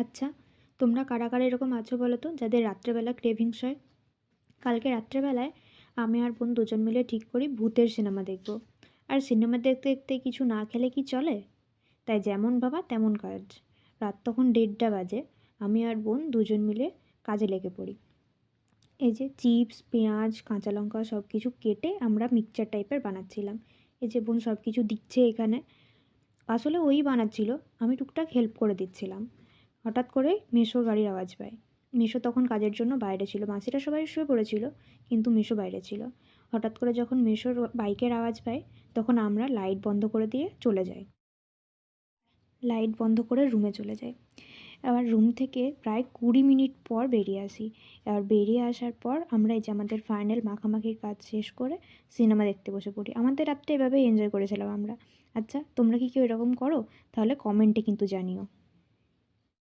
আচ্ছা, তোমরা কারা কারা এরকম আছো বলো তো, যাদের রাত্রেবেলা ক্রেভিংস হয়? কালকে রাত্রেবেলায় আমি আর বোন দুজন মিলে ঠিক করি ভূতের সিনেমা দেখব। আর সিনেমা দেখতে দেখতে কিছু না খেলে কি চলে? তাই যেমন ভাবা তেমন কাজ। রাত তখন 1:30 বাজে। আমি আর বোন দুজন মিলে কাজে লেগে পড়ি। এই যে চিপস, পেঁয়াজ, কাঁচা লঙ্কা সব কিছু কেটে আমরা মিক্সচার টাইপের বানাচ্ছিলাম। এই যে বোন সব কিছু দিচ্ছে এখানে। আসলে ওই বানাচ্ছিল, আমি টুকটাক হেল্প করে দিচ্ছিলাম। হঠাৎ করে মেসোর গাড়ির আওয়াজ পাই। মেসো তখন কাজের জন্য বাইরে ছিল, মাসিরা সবাই শুয়ে পড়েছিল, কিন্তু মেসো বাইরে ছিল। হঠাৎ করে যখন মেসোর বাইকের আওয়াজ পাই, তখন আমরা লাইট বন্ধ করে দিয়ে চলে যাই। লাইট বন্ধ করে রুমে চলে যাই। আবার রুম থেকে প্রায় 20 মিনিট পর বেরিয়ে আসি। এবার বেরিয়ে আসার পর আমরা এই যে আমাদের ফাইনাল মাখামাখির কাজ শেষ করে সিনেমা দেখতে বসে পড়ি। আমাদের রাতটা এভাবেই এনজয় করেছিলাম আমরা। আচ্ছা, তোমরা কি কেউ এরকম করো? তাহলে কমেন্টে কিন্তু জানিও।